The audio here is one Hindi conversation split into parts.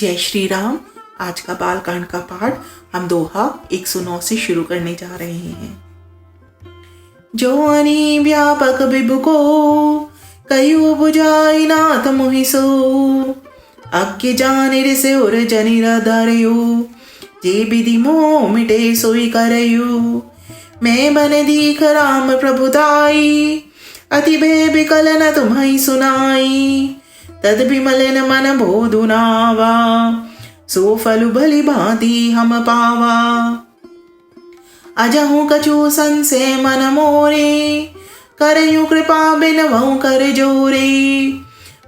जय श्री राम। आज का बालकांड का पाठ हम दोहा 109 से शुरू करने जा रहे हैं। जो अनि व्यापक विभु को कयु बुझाई नाथ मोहिसो, अज्ञ जानिर से उर जनिर धरयो, जे विधि मोह मिटे सोई करयो। मैं बन दीख राम प्रभुताई, अति भय बिकल न तुम्हाई सुनाई। तद विमलन मन बोधुनावा, सो फलु भली भांति हम पावा। अजहु कछु संशय मन मोरे, करयु कृपा बिनवहु कर जोरे।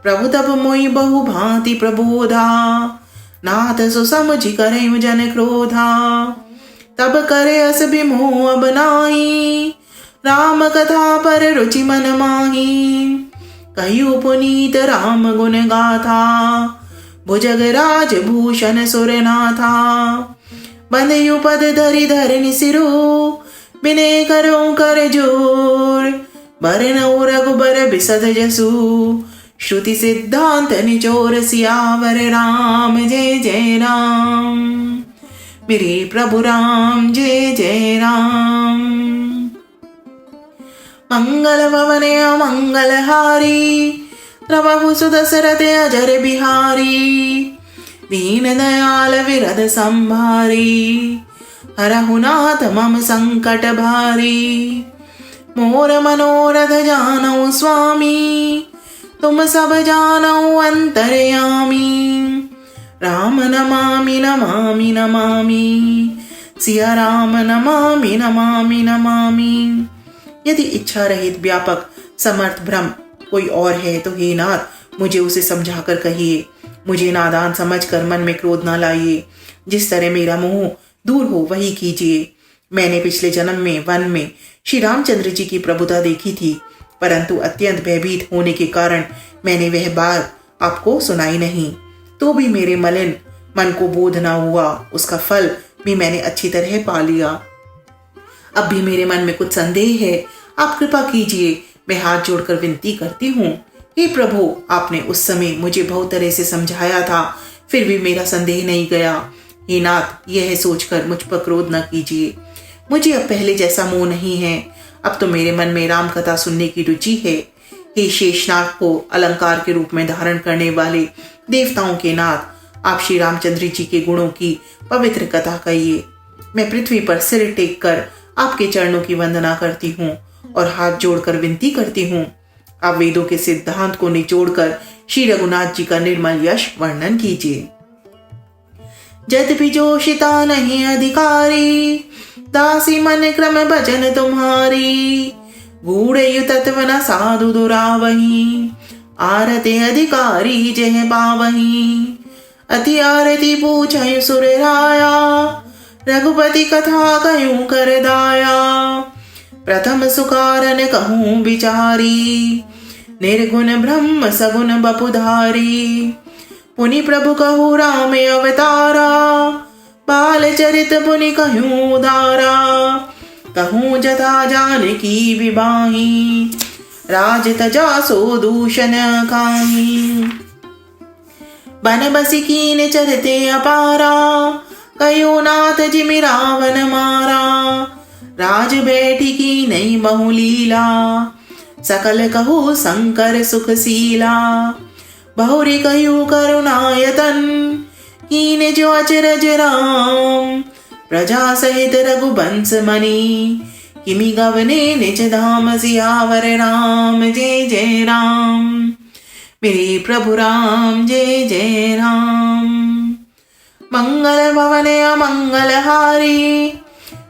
प्रभु तब मोहि बहु भांति प्रबोधा, नाथ सो समझि करयु जन क्रोधा। तब करे अस विमोह अब नाहि, राम कथा पर रुचि मन माही। कहियो पुनीत राम गुण गाथा, भुजग राज भूषण सुरनाथा। बंधयु पद धरि धरनि सिरो, बिने करो कर जोर। बरनउ रघुबर बिसद जसु, श्रुति सिद्धांत निचोर। सियावर राम जय जय राम, मेरे प्रभु राम जय जय राम। मंगल भवन मंगल हारी, प्रभु सुदशरथ अजर बिहारी। दीन दयाल विरद संभारी, हरहु नाथ मम संकट भारी। मोर मनोरथ जानऊ स्वामी, तुम सब जानऊ अंतर्यामी। राम नमामि नमामि नमामि, सिया राम नमामि नमामि नमामि। यदि इच्छा रहित व्यापक समर्थ ब्रह्म कोई और है तो हे नाथ मुझे उसे समझाकर कहिए। मुझे नादान समझकर मन में क्रोध न लाइए। जिस तरह मेरा मोह दूर हो वही कीजिए। मैंने पिछले जन्म में वन में श्री रामचंद्र जी की प्रभुता देखी थी, परंतु अत्यंत भयभीत होने के कारण मैंने वह बात आपको सुनाई नहीं। तो भी मेरे मलिन मन को बोध न हुआ, उसका फल भी मैंने अच्छी तरह पा लिया। अब भी मेरे मन में कुछ संदेह है, आप कृपा कीजिए। मैं हाथ जोड़कर विनती करती हूँ। हे प्रभु, आपने उस समय मुझे बहुत तरह से समझाया था, फिर भी मेरा संदेह नहीं गया। हे नाथ, यह सोचकर मुझ पर क्रोध न कीजिए। मुझे अब पहले जैसा मोह नहीं है। अब तो मेरे मन में राम कथा सुनने की रुचि है। हे शेषनाग को अलंकार के रूप में धारण करने वाले देवताओं के नाथ, आप श्री रामचंद्र जी के गुणों की पवित्र कथा कहिए। मैं पृथ्वी पर सिर टेक कर आपके चरणों की वंदना करती हूँ और हाथ जोड़कर विनती करती हूँ। आप वेदों के सिद्धांत को निचोड़कर श्री रघुनाथ जी का निर्मल यश वर्णन कीजिए। यद्यपि जोशिता नहीं अधिकारी, दासी मन क्रम भजन तुम्हारी। गूढ़ तत्व न साधु दुरावही, आरते अधिकारी जह पावही। अति आरती पूछय सुर राया, रघुपति कथा कहूं कर दाया। प्रथम सुकारन कहूं विचारी, निर्गुण ब्रह्म सगुण बपुधारी। पुनि प्रभु कहूं राम अवतारा, बाल चरित पुनि कहूं उदारा। कहूं जथा जानकी विवाही, राज तजा सो दूषण काहीं। बन बसी कीन चरते अपारा, कयो नाथ जिमि रावण मारा। राज बैठी की नई बहुलीला, सकल कहू शंकर सुखशीला। बहुरी कहू करुणायतन, कीन जो अचरज राम। प्रजा सहित रघुवंश मणि, किमि गवने निज धाम। सियावर राम जय जय राम, मेरे प्रभु राम जय जय राम। मंगल भवन मंगल हारी,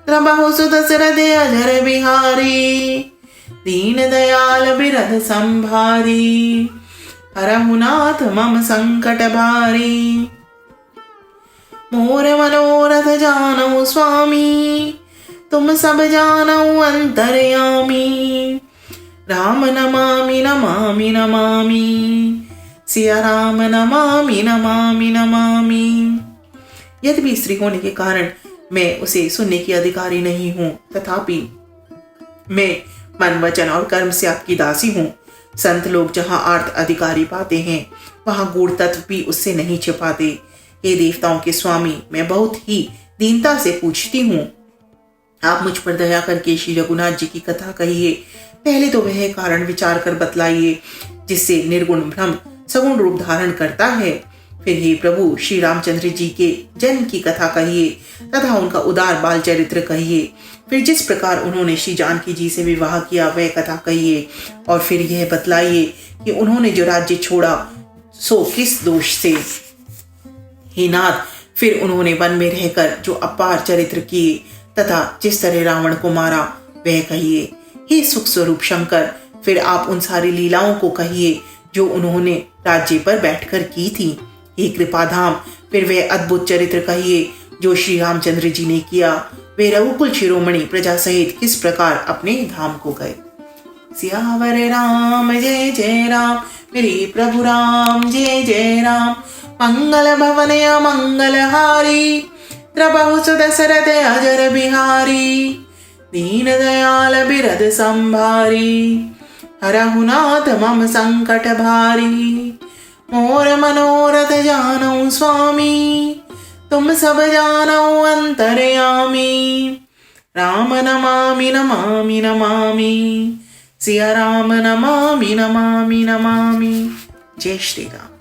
प्रभु सुदशरथ अजर बिहारी। दीन दयाल बिरद संभारी, हरहु नाथ मम संकट भारी। मोर मनोरथ जानऊ स्वामी, तुम सब जानऊ अंतर्यामी। राम नमामि नमामि नमामि, सिया राम नमामि नमामि नमामि। यद्यपि स्त्री होने के कारण मैं उसे सुनने की अधिकारी नहीं हूँ, तथापि मैं मन वचन और कर्म से आपकी दासी हूँ। संत लोग जहाँ अर्थ अधिकारी पाते हैं वहाँ गूढ़ तत्व भी उससे नहीं छिपाते। हे देवताओं के स्वामी, मैं बहुत ही दीनता से पूछती हूँ, आप मुझ पर दया करके श्री रघुनाथ जी की कथा कहिए। पहले तो वह कारण विचार कर बतलाइए जिससे निर्गुण ब्रह्म सगुण रूप धारण करता है। फिर हे प्रभु श्री रामचंद्र जी के जन्म की कथा कहिए तथा उनका उदार बाल चरित्र कहिए। फिर जिस प्रकार उन्होंने श्री जानकी जी से विवाह किया वह कथा कहिए। और फिर यह बतलाइए कि उन्होंने जो राज्य छोड़ा सो किस दोष से। हे नाथ, फिर उन्होंने वन में रहकर जो अपार चरित्र किए तथा जिस तरह रावण को मारा वह कहिए। हे सुख स्वरूप शंकर, फिर आप उन सारी लीलाओं को कहिए जो उन्होंने राज्य पर बैठकर की थी। हे कृपाधाम, फिर वह अद्भुत चरित्र कहिए जो श्री रामचंद्र जी ने किया। वे रघुकुल शिरोमणि प्रजा सहित किस प्रकार अपने धाम को गए। सियावर राम जय जय राम, मेरे प्रभु राम जय जय राम। मंगल भवन मंगलहारी, प्रभु सुदशरथ अजर बिहारी। दीन दयाल बिरद संभारी, हरहु नाथ मम संकट भारी। मोर मनोरथ जानौ स्वामी, तुम सब जानौ अंतर्यामी। राम नमामि नमामि नमामि, सिया राम नमामि नमामि नमामि। जय श्री राम।